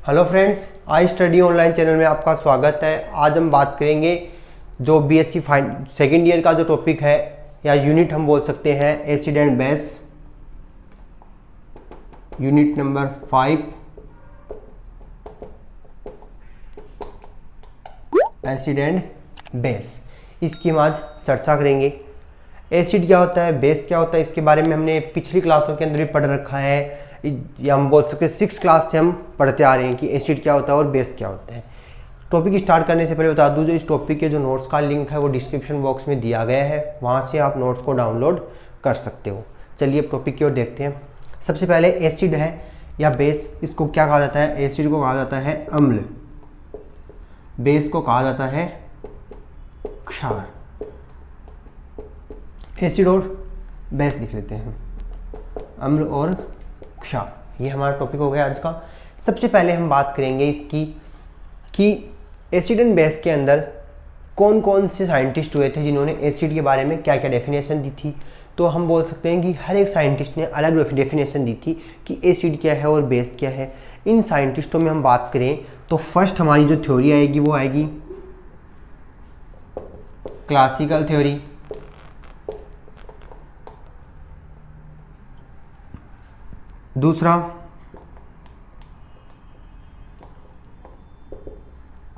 Hello friends, I study online channel में आपका स्वागत है। आज हम बात करेंगे जो बीएससी सेकेंड ईयर का जो टॉपिक है या यूनिट हम बोल सकते हैं acid and base, unit number 5 acid and base. इसकी हम आज चर्चा करेंगे। एसिड क्या होता है, बेस क्या होता है, इसके बारे में हमने पिछली क्लासों के अंदर भी पढ़ रखा है, या हम बोल सकते हैं 6 क्लास से हम पढ़ते आ रहे हैं कि एसिड क्या होता है और बेस क्या होता है। टॉपिक स्टार्ट करने से पहले बता दूं, जो इस टॉपिक के जो नोट्स का लिंक है वो डिस्क्रिप्शन बॉक्स में दिया गया है, वहाँ से आप नोट्स को डाउनलोड कर सकते हो। चलिए टॉपिक की ओर देखते हैं। सबसे पहले एसिड है या बेस, इसको क्या कहा जाता है? एसिड को कहा जाता है अम्ल, बेस को कहा जाता है क्षार। एसिड और बेस लिख लेते हैं, अम्ल और क्षार। ये हमारा टॉपिक हो गया आज का। सबसे पहले हम बात करेंगे इसकी कि एसिड एंड बेस के अंदर कौन कौन से साइंटिस्ट हुए थे जिन्होंने एसिड के बारे में क्या क्या डेफिनेशन दी थी। तो हम बोल सकते हैं कि हर एक साइंटिस्ट ने अलग डेफिनेशन दी थी कि एसिड क्या है और बेस क्या है। इन साइंटिस्टों में हम बात करें तो फर्स्ट हमारी जो थ्योरी आएगी वो आएगी क्लासिकल थ्योरी। दूसरा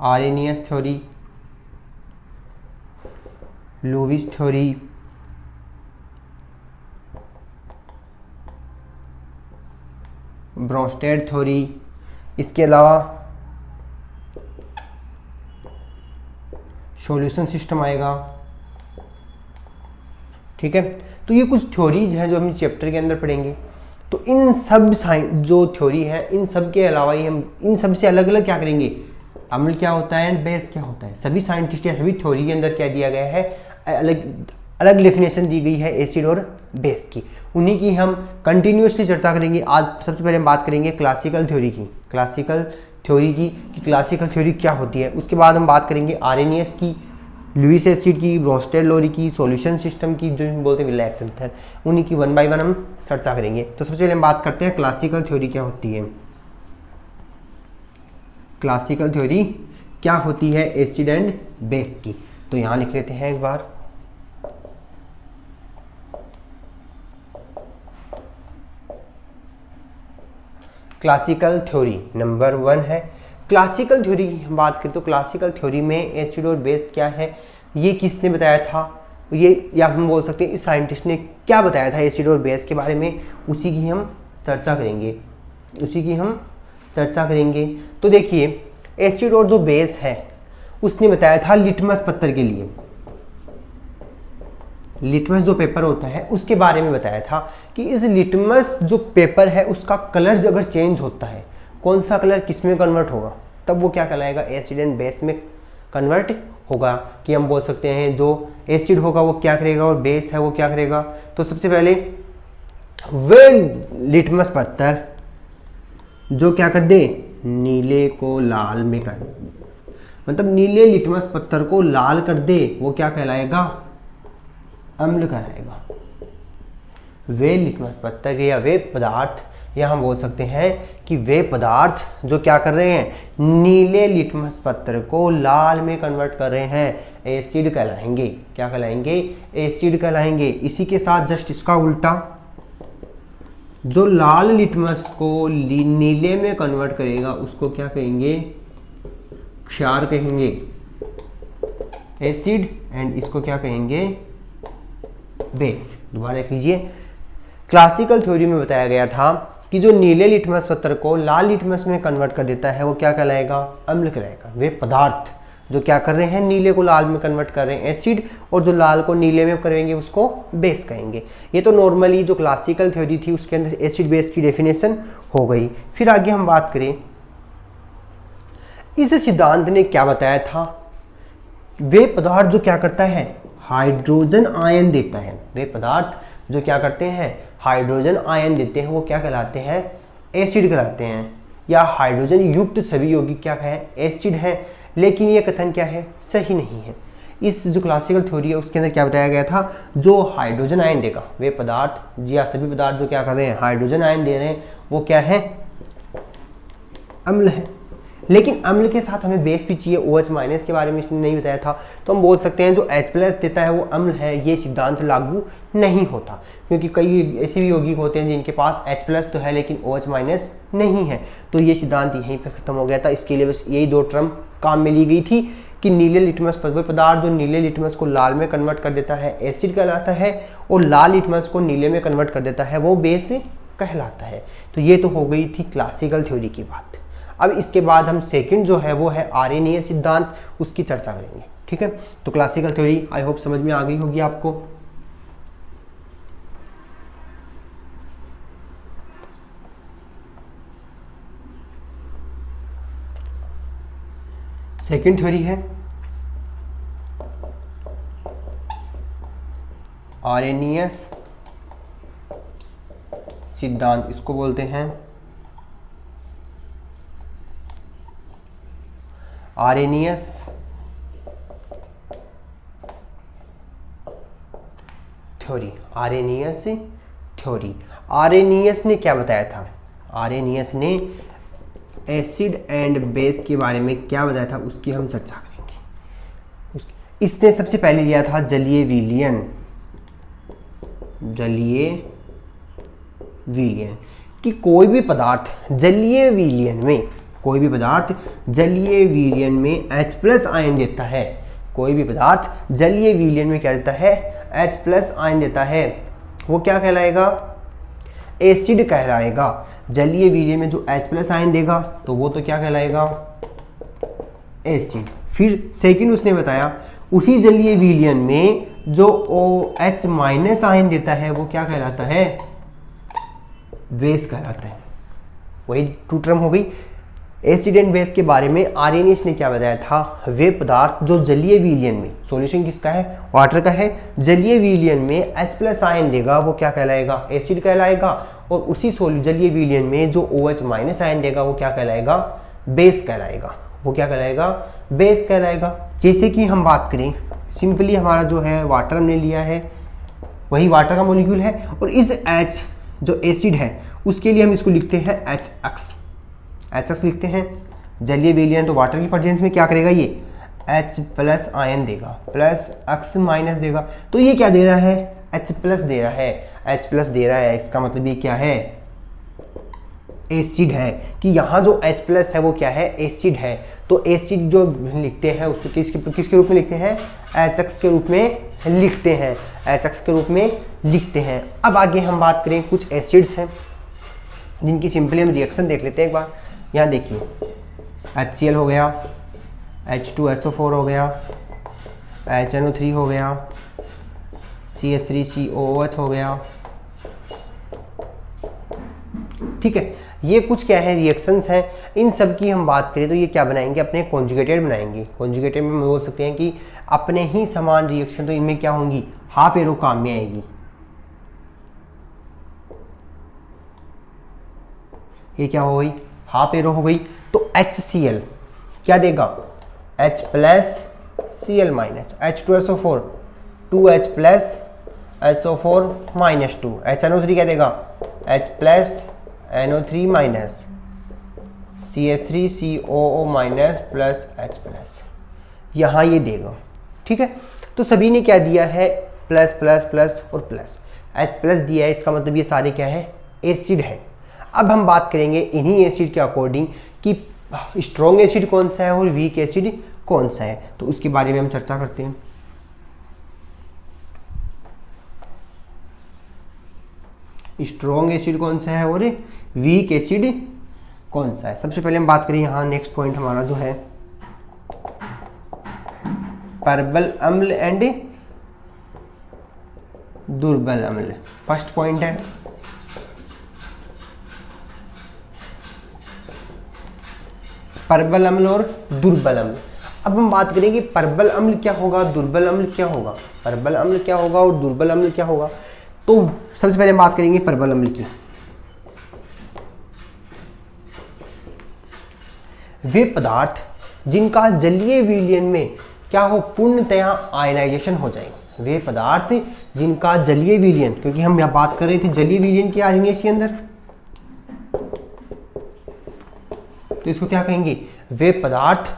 Arrhenius theory, Lewis theory, Bronsted theory. इसके अलावा सॉल्यूशन सिस्टम आएगा। ठीक है, तो ये कुछ थ्योरीज हैं जो हम चैप्टर के अंदर पढ़ेंगे। तो इन सब जो थ्योरी है, इन सब के अलावा ही हम इन सब से अलग अलग क्या करेंगे, अम्ल क्या होता है एंड बेस क्या होता है। सभी साइंटिस्ट या सभी थ्योरी के अंदर क्या दिया गया है, अलग अलग डेफिनेशन दी गई है एसिड और बेस की। उन्हीं की हम कंटिन्यूसली चर्चा करेंगे। आज सबसे पहले हम बात करेंगे क्लासिकल थ्योरी की, कि क्लासिकल थ्योरी क्या होती है। उसके बाद हम बात करेंगे आर्रेनियस की, लुईस एसिड की, ब्रोंस्टेड लोरी की, सॉल्यूशन सिस्टम की, जो बोलते हैं विलायक तंत्र, उन्हीं की वन बाय वन हम चर्चा करेंगे। तो सबसे पहले हम बात करते हैं क्लासिकल थ्योरी क्या होती है। क्लासिकल थ्योरी क्या होती है एसिड एंड बेस की, तो यहां लिख लेते हैं एक बार। क्लासिकल थ्योरी नंबर 1 है। क्लासिकल थ्योरी की हम बात करें तो क्लासिकल थ्योरी में एसिड और बेस क्या है, ये किसने बताया था, ये या हम बोल सकते हैं इस साइंटिस्ट ने क्या बताया था एसिड और बेस के बारे में, उसी की हम चर्चा करेंगे। तो देखिए, एसिड और जो बेस है उसने बताया था लिटमस पत्थर के लिए, लिटमस जो पेपर होता है उसके बारे में बताया था कि इस लिटमस जो पेपर है उसका कलर अगर चेंज होता है, कौन सा कलर किस में कन्वर्ट होगा, तब वो क्या कहलाएगा, एसिड एंड बेस में कन्वर्ट होगा। कि हम बोल सकते हैं जो एसिड होगा वो क्या करेगा और बेस है वो क्या करेगा। तो सबसे पहले वे लिटमस पत्थर जो क्या कर दे, नीले को लाल में कर दे, मतलब नीले लिटमस पत्थर को लाल कर दे, वो क्या कहलाएगा, अम्ल कहलाएगा। वे लिटमस पत्थर या वे पदार्थ, या हम बोल सकते हैं कि वे पदार्थ जो क्या कर रहे हैं, नीले लिटमस पत्थर को लाल में कन्वर्ट कर रहे हैं, एसिड कहलाएंगे। क्या कहलाएंगे, एसिड कहलाएंगे। इसी के साथ जस्ट इसका उल्टा, जो लाल लिटमस को नीले में कन्वर्ट करेगा उसको क्या कहेंगे, क्षार कहेंगे, एसिड, एंड इसको क्या कहेंगे, बेस। दोबारा देख लीजिए, क्लासिकल थ्योरी में बताया गया था कि जो नीले लिटमस पत्थर को लाल लिटमस में कन्वर्ट कर देता है वो क्या कहलाएगा, अम्ल कहलाएगा। वे पदार्थ जो क्या कर रहे हैं, नीले को लाल में कन्वर्ट कर रहे हैं, एसिड, और जो लाल को नीले में करेंगे उसको बेस कहेंगे। ये तो नॉर्मली जो क्लासिकल थ्योरी थी उसके अंदर एसिड बेस की डेफिनेशन हो गई। फिर आगे हम बात करें, इस सिद्धांत ने क्या बताया था, वे पदार्थ जो क्या करता है, हाइड्रोजन आयन देता है। वे पदार्थ जो क्या करते हैं, हाइड्रोजन आयन देते हैं, वो क्या कहलाते हैं, एसिड कहलाते हैं। या हाइड्रोजन युक्त सभी यौगिक क्या है, एसिड है। लेकिन ये कथन क्या है, सही नहीं है। इस जो क्लासिकल थ्योरी है उसके अंदर क्या बताया गया था, जो हाइड्रोजन आयन देगा, वे पदार्थ या सभी पदार्थ जो क्या कर रहे हैं, हाइड्रोजन आयन दे रहे हैं, वो क्या है, अम्ल है। लेकिन अम्ल के साथ हमें बेस भी चाहिए, OH माइनस के बारे में इसने नहीं बताया था, तो हम बोल सकते हैं जो H प्लस देता है वो अम्ल है, ये सिद्धांत लागू नहीं होता, क्योंकि कई ऐसे भी यौगिक होते हैं जिनके पास H प्लस तो है लेकिन OH माइनस नहीं है, तो ये सिद्धांत यहीं पे खत्म हो गया था। इसके लिए बस यही 2 टर्म काम में ली गई थी कि नीले लिटमस पर वो पदार्थ जो नीले लिटमस को लाल में कन्वर्ट कर देता है एसिड कहलाता है, और लाल लिटमस को नीले में कन्वर्ट कर देता है वो बेस कहलाता है। तो ये तो हो गई थी क्लासिकल थ्योरी की बात। अब इसके बाद हम सेकंड जो है वो है आर्यनीय सिद्धांत, उसकी चर्चा करेंगे। ठीक है, तो क्लासिकल थ्योरी आई होप समझ में आ गई होगी आपको। सेकंड थ्योरी है आर्यनीयस सिद्धांत, इसको बोलते हैं आर्यनीयस थ्योरी। आर्यनीयस थ्योरी, आर्यनीयस ने क्या बताया था? आर्यनीयस ने एसिड एंड बेस के बारे में क्या बताया था उसकी हम चर्चा करेंगे। इसने सबसे पहले लिया था जलीय विलयन, जलीय विलयन कि कोई भी पदार्थ जलीय विलयन में, कोई भी पदार्थ जलीय विलयन में H प्लस आयन देता है, कोई भी पदार्थ जलीय विलयन में क्या देता है? H प्लस आयन देता है, वो क्या कहलाएगा? एसिड कहलाएगा। जलीय विलयन में जो H प्लस आयन देगा तो वो तो क्या कहलाएगा? एसिड। फिर सेकंड उसने बताया उसी जलीय विलयन में जो OH माइनस आयन देता है वो क्या कहलाता है? बेस कहलाता है। वही 2 टर्म हो गई। एसिड एंड बेस के बारे में आर्यनीयस ने क्या बताया था? वे पदार्थ जो जलीय विलयन में, सॉल्यूशन किसका है? वाटर का है, जलीय विलयन में H प्लस आयन देगा वो क्या कहलाएगा? एसिड कहलाएगा। और उसी जलीय विलयन में जो OH माइनस आयन देगा वो क्या कहलाएगा? बेस कहलाएगा। वो क्या कहलाएगा? बेस कहलाएगा। जैसे कि हम बात करें सिंपली, हमारा जो है वाटर हमने लिया है, वही वाटर का मॉलिक्यूल है, और इस H जो एसिड है उसके लिए हम इसको लिखते हैं HX, HX लिखते हैं। जलीय विलयन तो वाटर की प्रेजेंस में क्या करेगा? ये H प्लस आयन देगा, प्लस X माइनस देगा, तो ये क्या दे रहा है? H प्लस दे रहा है, H प्लस दे रहा है, इसका मतलब ये क्या है? एसिड है। कि यहाँ जो H प्लस है वो क्या है? एसिड है। तो एसिड जो लिखते हैं उसको किसके रूप में लिखते हैं? HX के रूप में लिखते हैं, HX के रूप में लिखते हैं। अब आगे हम बात करें कुछ एसिड्स हैं जिनकी सिंपली हम रिएक्शन देख लेते हैं एक बार। यहाँ देखिए HCl हो गया, H2SO4 हो गया, HNO3 हो गया, CH3COOH हो गया। ठीक है, ये कुछ क्या है? रिएक्शंस हैं। इन सब की हम बात करें तो ये क्या बनाएंगे? अपने कॉन्जुगेटेड बनाएंगे। कॉन्जुगेटेड में हम बोल सकते हैं कि अपने ही समान रिएक्शन, तो इनमें क्या होंगी? हाफ एरो काम में आएगी। ये क्या हो गई? हाफ एरो हो गई। तो HCl क्या देगा? H plus Cl minus, H2SO4 2H plus SO4 minus 2, HNO3 क्या देगा? H plus NO3 minus, CH3COO minus plus H plus, यहाँ ये देगा। ठीक है, तो सभी ने क्या दिया है? प्लस प्लस प्लस और प्लस। H प्लस दिया है, इसका मतलब ये सारे क्या है? एसिड है। अब हम बात करेंगे इन्हीं एसिड के अकॉर्डिंग कि स्ट्रॉन्ग एसिड कौन सा है और वीक एसिड कौन सा है, तो उसके बारे में हम चर्चा करते हैं। स्ट्रॉन्ग एसिड कौन सा है और वीक एसिड कौन सा है। सबसे पहले हम बात करें, यहाँ नेक्स्ट पॉइंट हमारा जो है प्रबल अम्ल एंड दुर्बल अम्ल। फर्स्ट पॉइंट है प्रबल अम्ल और दुर्बल अम्ल। अब हम बात करेंगे प्रबल अम्ल क्या होगा, दुर्बल अम्ल क्या होगा, प्रबल अम्ल क्या होगा और दुर्बल अम्ल क्या होगा। तो सबसे पहले हम बात करेंगे प्रबल अम्ल की। वे पदार्थ जिनका जलीय विलयन में क्या हो? पूर्णतया आयनाइजेशन हो जाएंगे। वे पदार्थ जिनका जलीय विलयन, क्योंकि हम यहाँ बात कर रहे थे जलीय विलयन के आर्यनीयस के अंदर, तो तो इसको क्या कहेंगे, वे पदार्थ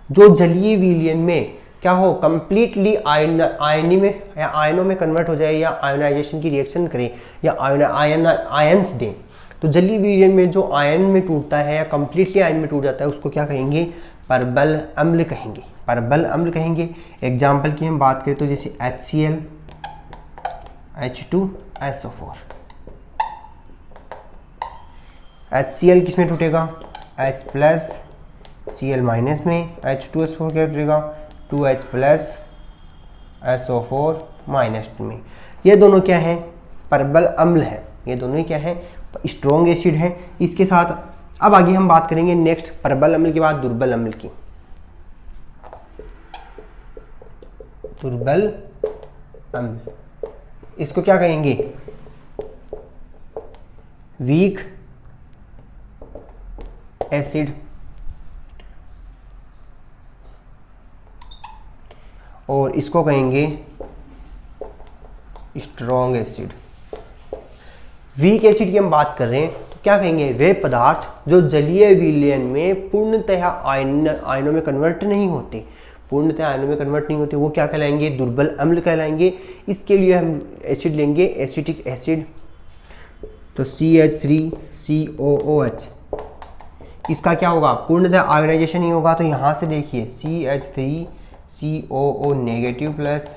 जो जलीय विलयन में क्या हो, कंप्लीटली आयनी में या आयनों में कन्वर्ट हो जाए, या आयोनाइजेशन की रिएक्शन करे, या आयंस दे। तो जलीय विलयन में जो आयन में टूटता है या कंप्लीटली आयन में टूट जाता है उसको क्या कहेंगे, परबल अम्ल कहेंगे, परबल अम्ल कहेंगे। एग्जाम्पल की हम बात करें तो जैसे HCl, H2SO4। HCl किस में टूटेगा, H प्लस Cl माइनस में, H2SO4 क्या टूटेगा, 2H प्लस SO4 माइनस में। ये दोनों क्या है, परबल अम्ल है, ये दोनों ही क्या है, स्ट्रॉन्ग एसिड है। इसके साथ अब आगे हम बात करेंगे नेक्स्ट परबल अम्ल के बाद दुर्बल अम्ल की। दुर्बल अम्ल, इसको क्या कहेंगे, वीक एसिड, और इसको कहेंगे स्ट्रॉन्ग एसिड। वीक एसिड की हम बात कर रहे हैं तो क्या कहेंगे, वे पदार्थ जो जलीय विलयन में पूर्णतः आयनों में कन्वर्ट नहीं होते, पूर्णतः आयनों में कन्वर्ट नहीं होते, वो क्या कहलाएंगे, दुर्बल अम्ल कहलाएंगे। इसके लिए हम एसिड लेंगे, एसिटिक एसिड, तो CH3COOH, इसका क्या होगा, पूर्णतः आयोनाइजेशन नहीं होगा। तो यहाँ से देखिए CH3COO negative plus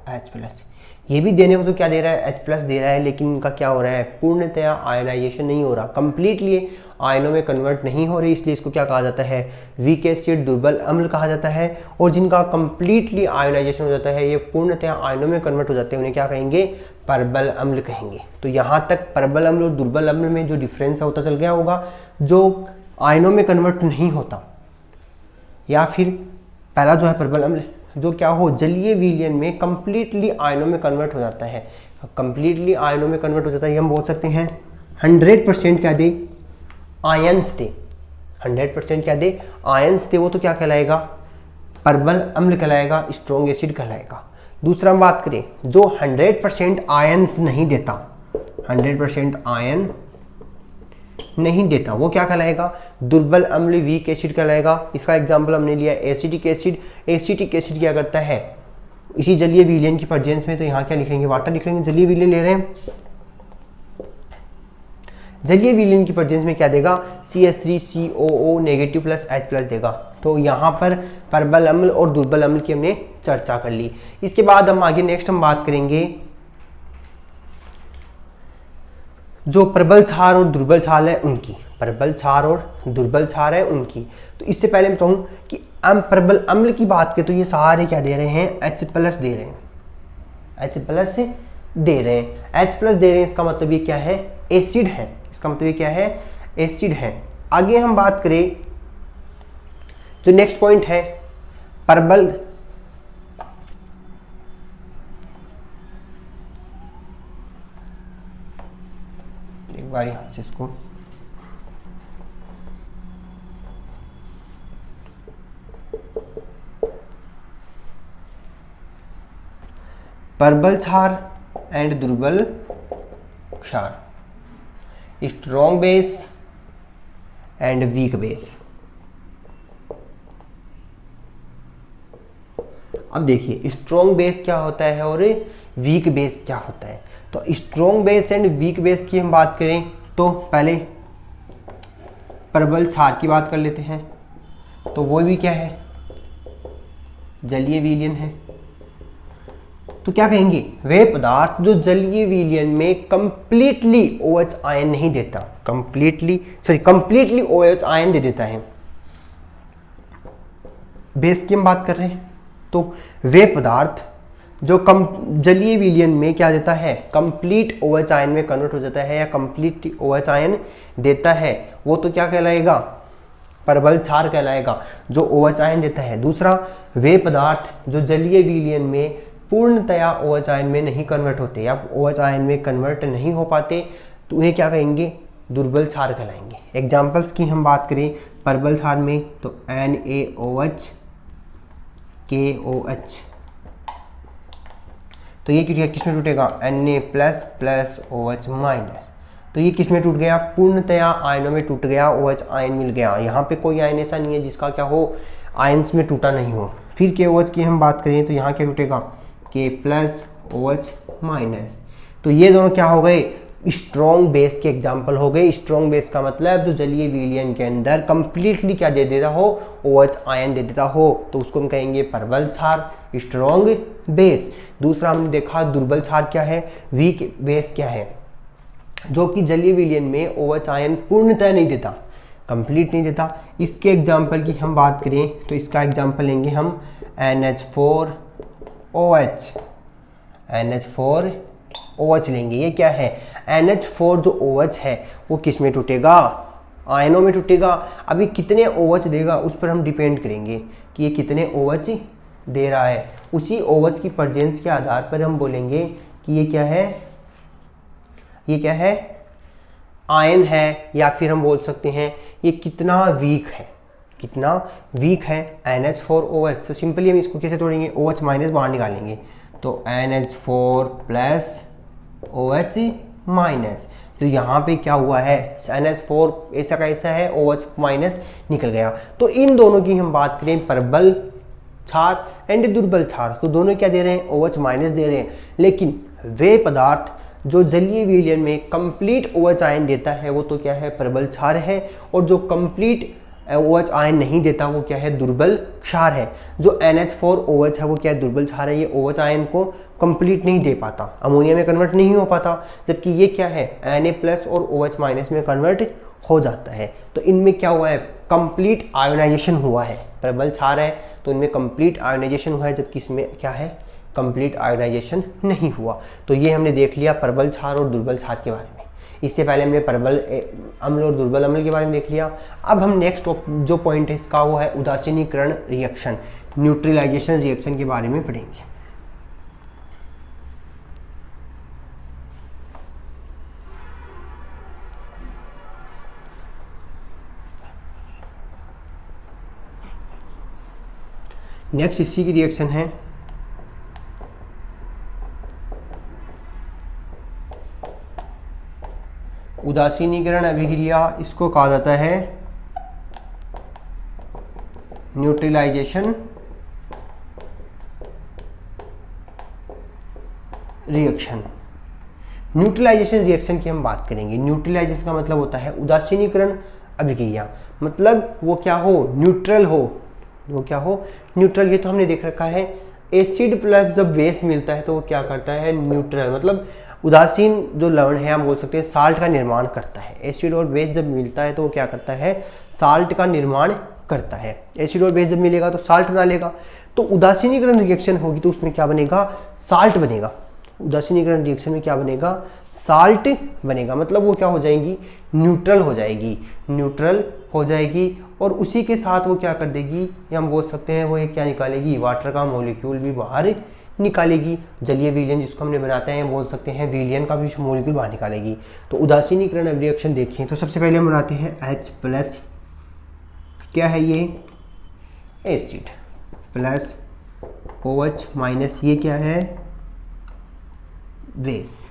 H plus, ये भी देने को तो क्या दे रहा है, H प्लस दे रहा है, लेकिन इनका क्या हो रहा है, पूर्णतया आयनाइजेशन नहीं हो रहा, कंप्लीटली आयनों में कन्वर्ट नहीं हो रही, इसलिए इसको क्या कहा जाता है, वीक एसिड, दुर्बल अम्ल कहा जाता है। और जिनका कंप्लीटली आयनाइजेशन हो जाता है, ये पूर्णतया आयनों में कन्वर्ट हो जाते हैं, उन्हें क्या कहेंगे, परबल अम्ल कहेंगे। तो यहाँ तक परबल अम्ल और दुर्बल अम्ल में जो डिफरेंस है होता चल गया होगा, जो आयनों में कन्वर्ट नहीं होता, या फिर पहला जो है परबल अम्ल जो क्या हो, जलीय विलयन में कंप्लीटली आयनों में कन्वर्ट हो जाता है, कंप्लीटली आयनों में कन्वर्ट हो जाता है, हम बोल सकते हैं 100% क्या दे, आयंस दे, 100% क्या दे, आयंस दे, वो तो क्या कहलाएगा, परबल अम्ल कहलाएगा, स्ट्रॉन्ग एसिड कहलाएगा। दूसरा हम बात करें जो 100% आयंस नहीं देता, 100% आयन नहीं देता, वो क्या कहलाएगा, दुर्बल अम्ल, वीक एसिड कहलाएगा। इसका एग्जांपल हमने लिया एसिटिक एसिड। एसिटिक एसिड क्या करता है, इसी जलीय विलयन की प्रेजेंस में, तो यहाँ क्या लिखेंगे, वाटर लिख लेंगे, जलीय विलयन ले रहे हैं, जलीय विलयन की प्रेजेंस में क्या देगा, CH3COO negative plus H plus देगा। तो यहाँ पर परबल अम्ल और दुर्बल अम्ल की हमने चर्चा कर ली। इसके बाद हम आगे नेक्स्ट हम बात करेंगे जो प्रबल क्षार और दुर्बल क्षार है उनकी, प्रबल क्षार और दुर्बल क्षार है उनकी। तो इससे पहले मैं बताऊं कि प्रबल अम्ल की बात करें तो ये सारे क्या दे रहे हैं, H प्लस दे रहे हैं, H प्लस दे रहे हैं, H प्लस दे रहे हैं, इसका मतलब ये क्या है, एसिड है, इसका मतलब ये क्या है, एसिड है। आगे हम बात करें जो नेक्स्ट पॉइंट है परबल, एक बार यहां से इसको प्रबल क्षार एंड दुर्बल क्षार, strong base and weak base. अब देखिए स्ट्रॉन्ग बेस क्या होता है और वीक बेस क्या होता है। तो strong base and weak base की हम बात करें तो पहले प्रबल क्षार की बात कर लेते हैं। तो वो भी क्या है, जलीय विलयन है। तो क्या कहेंगे, वे पदार्थ जो जलीय विलयन में कंप्लीटली OH आयन नहीं देता, कंप्लीटली OH आयन दे देता है। बेस की हम बात कर रहे हैं तो वे पदार्थ जो जलीय विलयन में क्या देता है, कंप्लीट OH आयन में कन्वर्ट हो जाता है या कंप्लीट OH आयन देता है, वो तो क्या कहलाएगा, प्रबल क्षार कहलाएगा, जो OH आयन देता है। दूसरा, वे पदार्थ जो जलीय विलयन में पूर्णतया OH आयन में नहीं कन्वर्ट होते या OH आयन में कन्वर्ट नहीं हो पाते, तो उन्हें क्या कहेंगे, दुर्बल क्षार कहलाएंगे। एग्जाम्पल्स की हम बात करें प्रबल क्षार में तो NaOH, KOH, तो ये किस में टूटेगा, Na plus plus OH minus. तो ये किस में टूट गया, पूर्णतया आयनों में टूट गया, OH आयन मिल गया। यहाँ पे कोई आयन ऐसा नहीं है जिसका क्या हो, आयन्स में टूटा नहीं हो। फिर KOH की हम बात करें तो यहाँ क्या टूटेगा, K प्लस OH माइनस। तो ये दोनों क्या हो गए, स्ट्रॉन्ग बेस के एग्जाम्पल हो गए। स्ट्रॉन्ग बेस का मतलब जो जलीय विलयन के अंदर कंप्लीटली क्या दे देता हो, OH आयन दे देता हो, तो उसको हम कहेंगे प्रबल क्षार, स्ट्रॉन्ग बेस। दूसरा हमने देखा दुर्बल क्षार क्या है, वीक बेस क्या है, जो कि जलीय विलयन में OH आयन पूर्णतः नहीं देता, कंप्लीट नहीं देता। इसके एग्जाम्पल की हम बात करें तो इसका एग्जाम्पल लेंगे हम NH4OH, NH4OH लेंगे। ये क्या है, NH4 जो OH है वो किस में टूटेगा, आयनों में टूटेगा। अभी कितने OH देगा उस पर हम डिपेंड करेंगे कि ये कितने OH दे रहा है। उसी OH की प्रेजेंस के आधार पर हम बोलेंगे कि ये क्या है, ये क्या है, आयन है, या फिर हम बोल सकते हैं ये कितना वीक है, कितना वीक है NH4OH। तो सिंपली हम इसको कैसे तोड़ेंगे, OH माइनस बाहर निकालेंगे तो NH4 प्लस OH माइनस। तो यहाँ पे क्या हुआ है, NH4 ऐसा का ऐसा है, OH माइनस निकल गया। तो इन दोनों की हम बात करें, प्रबल क्षार एंड दुर्बल क्षार, तो दोनों क्या दे रहे हैं, OH माइनस दे रहे हैं। लेकिन वे पदार्थ जो जलीय विलयन में कंप्लीट OH आयन देता है वो तो क्या है, प्रबल क्षार है। और जो कंप्लीट OH आयन नहीं देता वो क्या है, दुर्बल क्षार है। जो NH4OH है वो क्या है, दुर्बल क्षार है। ये OH आयन को कंप्लीट नहीं दे पाता, अमोनिया में कन्वर्ट नहीं हो पाता, जबकि ये क्या है, Na प्लस और OH माइनस में कन्वर्ट हो जाता है। तो इनमें क्या हुआ है, कंप्लीट आयोनाइजेशन हुआ है। प्रबल क्षार है तो इनमें कंप्लीट आयोनाइजेशन हुआ है, जबकि इसमें क्या है, कंप्लीट आयोनाइजेशन नहीं हुआ। तो ये हमने देख लिया प्रबल क्षार और दुर्बल क्षार के बारे में। इससे पहले हमने प्रबल अम्ल और दुर्बल अम्ल के बारे में देख लिया। अब हम नेक्स्ट जो पॉइंट है इसका वो है उदासीनीकरण रिएक्शन, न्यूट्रलाइजेशन रिएक्शन के बारे में पढ़ेंगे। नेक्स्ट इसी की रिएक्शन है उदासीनीकरण अभिक्रिया। इसको कहा जाता है न्यूट्रलाइजेशन रिएक्शन। न्यूट्रलाइजेशन रिएक्शन की हम बात करेंगे। न्यूट्रलाइजेशन का मतलब होता है उदासीनीकरण अभिक्रिया, मतलब वो क्या हो, न्यूट्रल हो, वो क्या हो, न्यूट्रल। ये तो हमने देख रखा है, एसिड प्लस जब बेस मिलता है तो वो क्या करता है, न्यूट्रल। मतलब उदासीन जो लवण है हम बोल सकते हैं साल्ट का निर्माण करता है। एसिड और बेस जब मिलता है तो वो क्या करता है, साल्ट का निर्माण करता है। एसिड और बेस जब मिलेगा तो साल्ट बना लेगा। तो उदासीनीकरण रिएक्शन होगी तो उसमें क्या बनेगा, साल्ट बनेगा। उदासीनीकरण रिएक्शन में क्या बनेगा, साल्ट बनेगा। मतलब वो क्या हो जाएंगी, न्यूट्रल हो जाएगी, न्यूट्रल हो जाएगी। और उसी के साथ वो क्या कर देगी, ये हम बोल सकते हैं वो ये क्या निकालेगी, वाटर का मॉलिक्यूल भी बाहर निकालेगी। जलीय विलयन जिसको हमने बनाते हैं बोल सकते हैं विलयन का भी मॉलिक्यूल बाहर निकालेगी। तो उदासीनीकरण रिएक्शन देखें तो सबसे पहले हम बनाते हैं H प्लस, क्या है ये, एसिड प्लस OH माइनस, ये क्या है, बेस।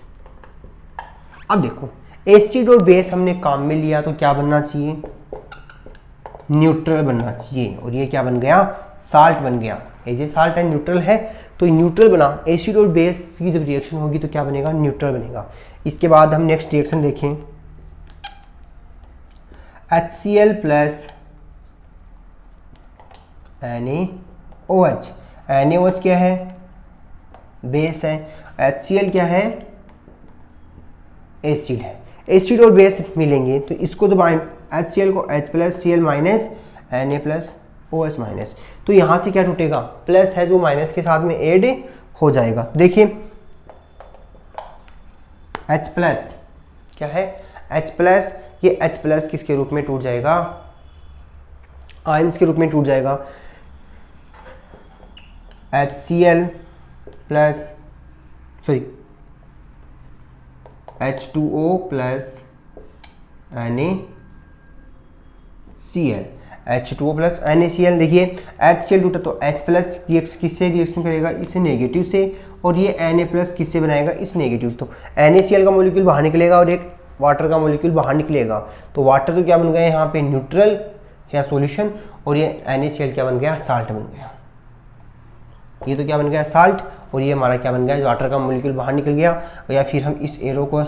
अब देखो एसिड और बेस हमने काम में लिया तो क्या बनना चाहिए, न्यूट्रल बनना चाहिए। और ये क्या बन गया, साल्ट बन गया। ये साल्ट एंड न्यूट्रल है तो न्यूट्रल बना। एसिड और बेस की जब रिएक्शन होगी तो क्या बनेगा, न्यूट्रल बनेगा। इसके बाद हम नेक्स्ट रिएक्शन देखें, HCl प्लस NaOH। NaOH क्या है, बेस है। HCl क्या है, एसिड है। एसिड और बेस मिलेंगे तो इसको जब HCl को H plus Cl minus Na plus OH minus, तो यहाँ से क्या टूटेगा, प्लस है जो माइनस के साथ में ऐड हो जाएगा। देखिए H प्लस क्या है, H प्लस, ये H प्लस किसके रूप में टूट जाएगा, आयंस के रूप में टूट जाएगा। HCl plus H2O plus NaCl, H2O plus NaCl। देखिए HCl टूटा तो H प्लस किससे रिएक्शन करेगा, इस नेगेटिव से, और ये Na प्लस किससे बनाएगा, इस नेगेटिव। तो NaCl का मॉलिक्यूल बाहर निकलेगा और एक वाटर का मॉलिक्यूल बाहर निकलेगा, तो वाटर तो क्या बन गया यहाँ पे न्यूट्रल या सॉल्यूशन, और ये NaCl क्या बन गया, साल्ट बन गया। ये तो क्या बन गया, साल्ट, और ये हमारा क्या बन गया, वाटर का मॉलिक्यूल बाहर निकल गया। या फिर हम इस एरो को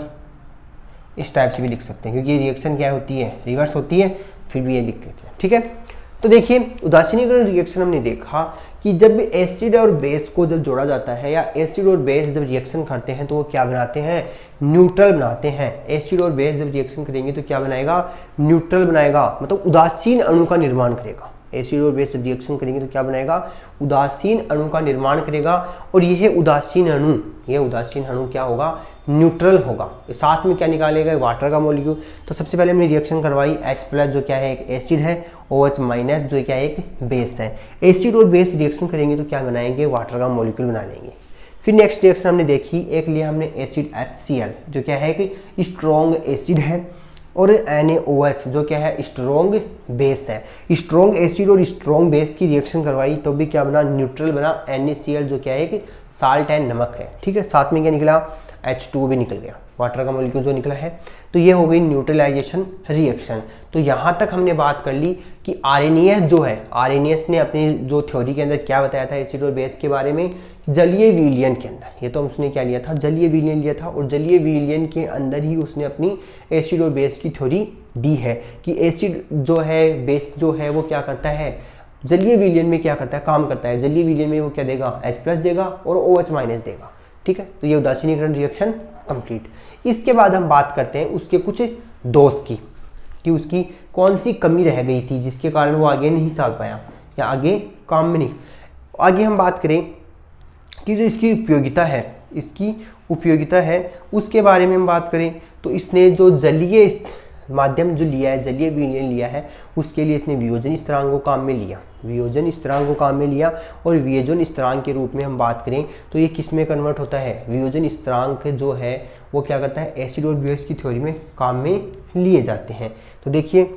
इस टाइप से भी लिख सकते हैं, क्योंकि ये रिएक्शन क्या होती है, रिवर्स होती है, फिर भी ये लिख लेते हैं, ठीक है। तो देखिए उदासीनीकरण रिएक्शन हमने देखा कि जब एसिड और बेस को जब जोड़ा जाता है या एसिड और बेस जब रिएक्शन करते हैं तो वो क्या बनाते हैं, न्यूट्रल बनाते हैं। एसिड और बेस जब रिएक्शन करेंगे तो क्या बनाएगा, न्यूट्रल बनाएगा, मतलब उदासीन अणु का निर्माण करेगा। एसिड और बेस जब रिएक्शन करेंगे तो क्या बनाएगा, उदासीन अणु का निर्माण करेगा, और यह उदासीन अणु क्या होगा, न्यूट्रल होगा। साथ में क्या निकालेगा, वाटर का मॉलिक्यूल। तो सबसे पहले हमने रिएक्शन करवाई H+ जो क्या है एक एसिड है, OH- जो क्या है एक बेस है। एसिड और बेस रिएक्शन करेंगे तो क्या बनाएंगे, वाटर का मॉलिक्यूल बना लेंगे। फिर नेक्स्ट रिएक्शन हमने देखी, एक लिया हमने एसिड HCl जो क्या है कि स्ट्रॉन्ग एसिड है, और NaOH जो क्या है स्ट्रॉन्ग बेस है। स्ट्रॉन्ग एसिड और स्ट्रॉन्ग बेस की रिएक्शन करवाई तो भी क्या बना, न्यूट्रल बना, NaCl जो क्या है कि साल्ट है, नमक है, ठीक है। साथ में क्या निकला, H2 भी निकल गया, वाटर का मॉलिक्यूल जो निकला है। तो ये हो गई न्यूट्रलाइजेशन रिएक्शन। तो यहाँ तक हमने बात कर ली कि आर्रेनियस जो है, आर्रेनियस ने अपनी जो थ्योरी के अंदर क्या बताया था एसिड और बेस के बारे में, जलीय विलयन के अंदर। ये तो उसने क्या लिया था, जलीय विलयन लिया था, और जलीय विलयन के अंदर ही उसने अपनी एसिड और बेस की थ्योरी दी है कि एसिड जो है, बेस जो है वो क्या करता है, जलीय विलयन में क्या करता है, काम करता है। जलीय विलयन में वो क्या देगा, H+ देगा और OH- देगा, ठीक है। तो ये उदासीनीकरण रिएक्शन कंप्लीट। इसके बाद हम बात करते हैं उसके कुछ दोष की, कि उसकी कौन सी कमी रह गई थी जिसके कारण वो आगे नहीं चल पाया या आगे काम में नहीं। आगे हम बात करें कि जो इसकी उपयोगिता है उसके बारे में हम बात करें तो इसने जो जलीय माध्यम जो लिया है, जलीय विलयन लिया है, उसके लिए इसने वियोजन स्थिरांक को काम में लिया, और वियोजन स्थिरांक के रूप में हम बात करें तो ये किस में कन्वर्ट होता है, वियोजन स्थिरांक जो है वो क्या करता है, एसिड और बेस की थ्योरी में काम में लिए जाते हैं। तो देखिए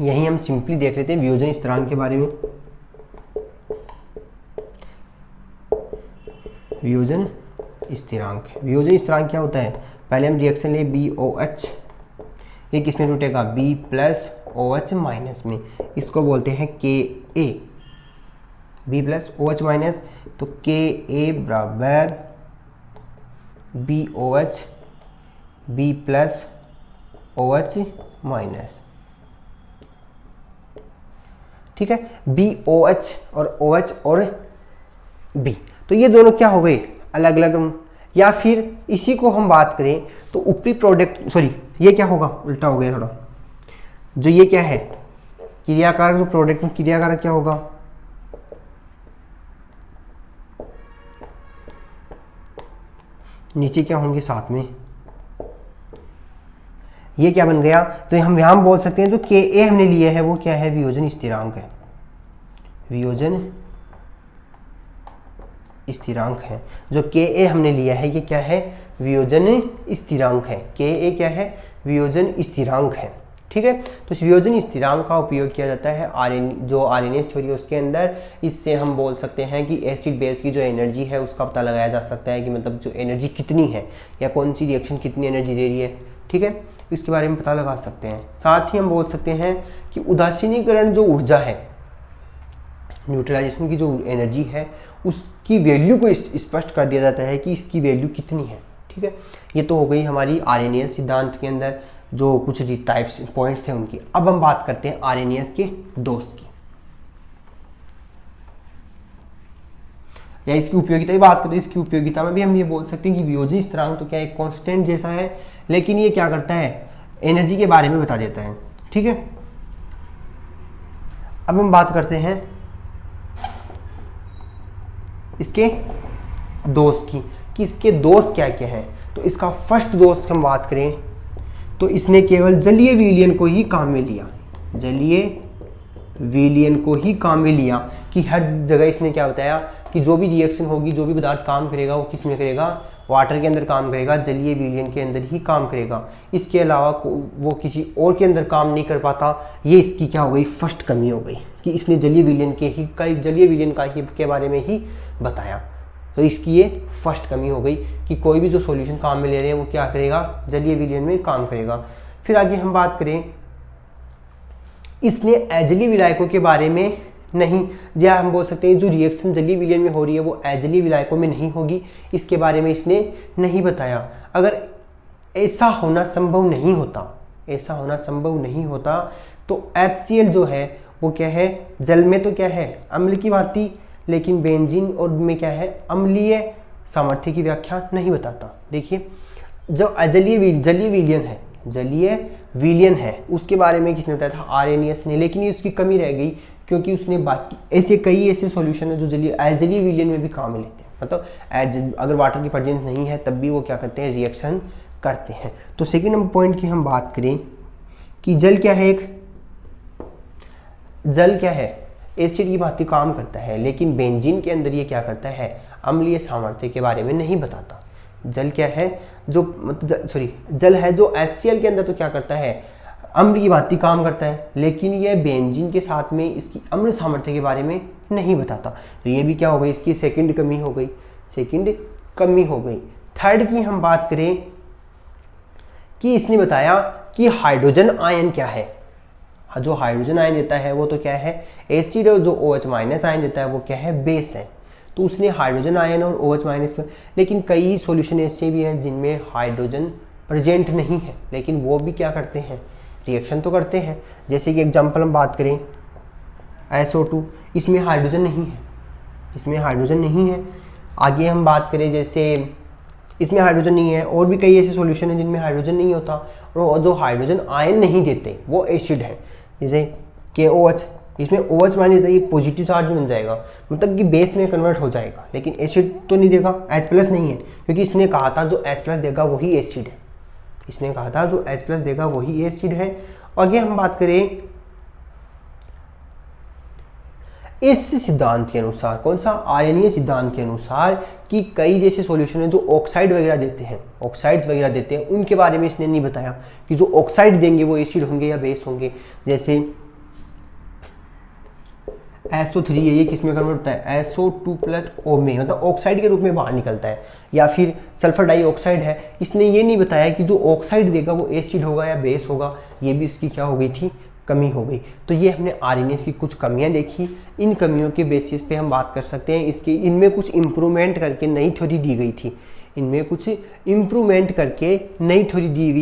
यही हम सिंपली देख लेते हैं वियोजन स्थिरांक के बारे में। वियोजन स्थिरांक क्या होता है, पहले हम रिएक्शन ले BOH, ये किस में टूटेगा, B+OH- में, इसको बोलते हैं Ka, B+OH-, तो Ka बराबर BOH B+OH-, ठीक है। BOH और OH और B, तो ये दोनों क्या हो गए, अलग अलग। या फिर इसी को हम बात करें तो ऊपरी प्रोडक्ट, सॉरी ये क्या होगा, उल्टा हो गया थोड़ा, जो ये क्या है क्रियाकारक, जो प्रोडक्ट में क्रियाकारक क्या होगा, नीचे क्या होंगे साथ में, ये क्या बन गया, तो हम यहां बोल सकते हैं जो Ka हमने लिया है वो क्या है, वियोजन स्थिरांक है, जो Ka हमने लिया है ये क्या है, वियोजन स्थिरांक है। Ka क्या है, वियोजन स्थिरांक है, ठीक है। तो इस वियोजन स्थिरांक का उपयोग किया जाता है जो आर्रेनियस थ्योरी है उसके अंदर। इससे हम बोल सकते हैं कि एसिड बेस की जो एनर्जी है उसका पता लगाया जा सकता है कि मतलब जो एनर्जी कितनी है या कौन सी रिएक्शन कितनी एनर्जी दे रही है, ठीक है, इसके बारे में पता लगा सकते हैं। साथ ही हम बोल सकते हैं कि उदासीनीकरण जो ऊर्जा है, न्यूट्रलाइजेशन की जो एनर्जी है उसकी वैल्यू को स्पष्ट कर दिया जाता है कि इसकी वैल्यू कितनी है, ठीक है। ये तो हो गई हमारी आर्रेनियस सिद्धांत के अंदर जो कुछ टाइप्स पॉइंट्स थे उनकी। अब हम बात करते हैं आर्रेनियस के दोष की या इसकी उपयोगिता की बात करें। इसकी उपयोगिता में भी हम ये बोल सकते हैं कि वियोजन स्थिरांक तो क्या एक कांस्टेंट जैसा है, लेकिन ये क्या करता है, एनर्जी के बारे में बता देता है, ठीक है। अब हम बात करते हैं इसके दोष की कि इसके दोष क्या क्या हैं। तो इसका फर्स्ट दोष हम बात करें तो इसने केवल जलीय विलयन को ही काम में लिया, कि हर जगह इसने क्या बताया कि जो भी रिएक्शन होगी, जो भी पदार्थ काम करेगा वो किस में करेगा, वाटर के अंदर काम करेगा, जलीय विलयन के अंदर ही काम करेगा, इसके अलावा वो किसी और के अंदर काम नहीं कर पाता। ये इसकी क्या हो गई, फर्स्ट कमी हो गई कि इसने जलीय विलयन के बारे में ही बताया। तो इसकी ये फर्स्ट कमी हो गई कि कोई भी जो सॉल्यूशन काम में ले रहे हैं वो क्या करेगा, जलीय विलयन में काम करेगा। फिर आगे हम बात करें, इसने अजलीय विलायकों के बारे में नहीं, या हम बोल सकते हैं जो रिएक्शन जलीय विलयन में हो रही है वो अजलीय विलायकों में नहीं होगी, इसके बारे में इसने नहीं बताया। अगर ऐसा होना संभव नहीं होता, ऐसा होना संभव नहीं होता तो HCl जो है वो क्या है, जल में तो क्या है अम्ल की भांति, लेकिन बेंजीन और में क्या है अम्लीय सामर्थ्य की व्याख्या नहीं बताता। देखिए जो जलीय विलयन है उसके बारे में किसने बताया था, आर्रेनियस ने, लेकिन ये उसकी कमी रह गई क्योंकि उसने बाकी कई ऐसे सॉल्यूशन है जो अजलीय विलयन में भी काम लेते हैं, मतलब अगर वाटर की प्रेजेंस नहीं है तब भी वो क्या करते हैं, रिएक्शन करते हैं। तो सेकेंड नंबर पॉइंट की हम बात करें कि जल क्या है, एसिड की भांति काम करता है, लेकिन बेंजीन के अंदर ये क्या करता है, अम्लीय सामर्थ्य के बारे में नहीं बताता। जल क्या है जो जल है जो HCl के अंदर तो क्या करता है, अम्ल की भांति काम करता है, लेकिन ये बेंजीन के साथ में इसकी अम्ल सामर्थ्य के बारे में नहीं बताता। तो ये भी क्या हो गई, इसकी सेकंड कमी हो गई। थर्ड की हम बात करें कि इसने बताया कि हाइड्रोजन आयन क्या है, जो हाइड्रोजन आयन देता है वो तो क्या है एसिड, और जो OH- आयन देता है वो क्या है, बेस है। तो उसने हाइड्रोजन आयन और OH- लेकिन कई सॉल्यूशन ऐसे भी हैं जिनमें हाइड्रोजन प्रेजेंट नहीं है, लेकिन वो भी क्या करते हैं, रिएक्शन तो करते हैं। जैसे कि एग्जांपल हम बात करें SO2, इसमें हाइड्रोजन नहीं है। आगे हम बात करें जैसे इसमें हाइड्रोजन नहीं है, और भी कई ऐसे सॉल्यूशन हैं जिनमें हाइड्रोजन नहीं होता और जो हाइड्रोजन आयन नहीं देते वो एसिड है। जैसे KOH, इसमें OH मान लीजिए ये पॉजिटिव चार्ज बन जाएगा, मतलब कि बेस में कन्वर्ट हो जाएगा, लेकिन एसिड तो नहीं देगा, H+ नहीं है, क्योंकि इसने कहा था जो H+ देगा वही एसिड है। आगे हम बात करें इस सिद्धांत के अनुसार, कौन सा, आयनीय सिद्धांत के अनुसार, कि कई जैसे सॉल्यूशन है जो ऑक्साइड्स वगैरह देते हैं उनके बारे में इसने नहीं बताया कि जो ऑक्साइड देंगे वो एसिड होंगे या बेस होंगे। जैसे SO3 है, ये किस में कन्वर्ट होता है, SO2+O में, मतलब ऑक्साइड के रूप में बाहर निकलता है। या फिर सल्फर डाइऑक्साइड है, इसने ये नहीं बताया कि जो ऑक्साइड देगा वो एसिड होगा या बेस होगा, ये भी इसकी क्या हो गई थी, कमी हो गई। तो ये हमने आरएनएस की कुछ कमियां देखी, इन कमियों के बेसिस पे हम बात कर सकते हैं इनमें कुछ इम्प्रूवमेंट करके नई थ्योरी दी गई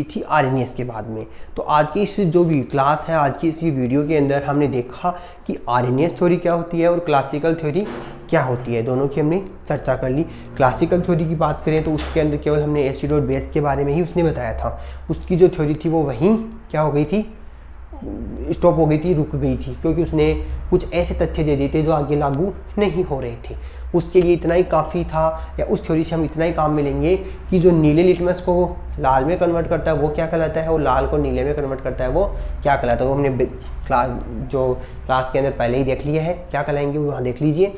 थी, आरएनएस के बाद में। तो आज की इस जो भी क्लास है, आज की इस वीडियो के अंदर हमने देखा कि आरएनएस थ्योरी क्या होती है और क्लासिकल थ्योरी क्या होती है, दोनों की हमने चर्चा कर ली। क्लासिकल थ्योरी की बात करें तो उसके अंदर केवल हमने एसिड और बेस के बारे में ही उसने बताया था, उसकी जो थ्योरी थी वो वहीं क्या हो गई थी, स्टॉप हो गई थी, रुक गई थी, क्योंकि उसने कुछ ऐसे तथ्य दे दिए थे जो आगे लागू नहीं हो रहे थे। उसके लिए इतना ही काफ़ी था, या उस थ्योरी से हम इतना ही काम में लेंगे कि जो नीले लिटमस को लाल में कन्वर्ट करता है वो क्या कहलाता है, और लाल को नीले में कन्वर्ट करता है वो क्या कहलाता है। वो हमने क्लास के अंदर पहले ही देख लिया है, क्या कहलाएंगे वो वहाँ देख लीजिए।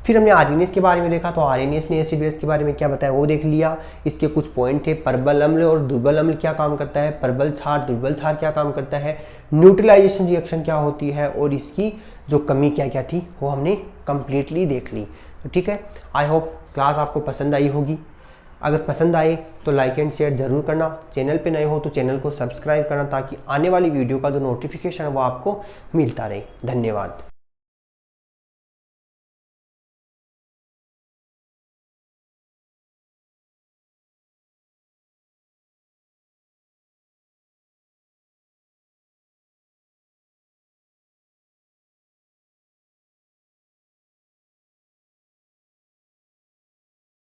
फिर हमने आरएनएस के बारे में देखा, तो आरएनएस ने एसिड बेस के बारे में क्या बताया वो देख लिया। इसके कुछ पॉइंट थे, प्रबल अम्ल और दुर्बल अम्ल क्या काम करता है, प्रबल क्षार दुर्बल क्षार क्या काम करता है, न्यूट्रलाइजेशन रिएक्शन क्या होती है, और इसकी जो कमी क्या क्या थी वो हमने कंप्लीटली देख ली। तो ठीक है, आई होप क्लास आपको पसंद आई होगी। अगर पसंद आए तो लाइक एंड शेयर जरूर करना, चैनल पे नए हो तो चैनल को सब्सक्राइब करना, ताकि आने वाली वीडियो का जो नोटिफिकेशन है वो आपको मिलता रहे। धन्यवाद।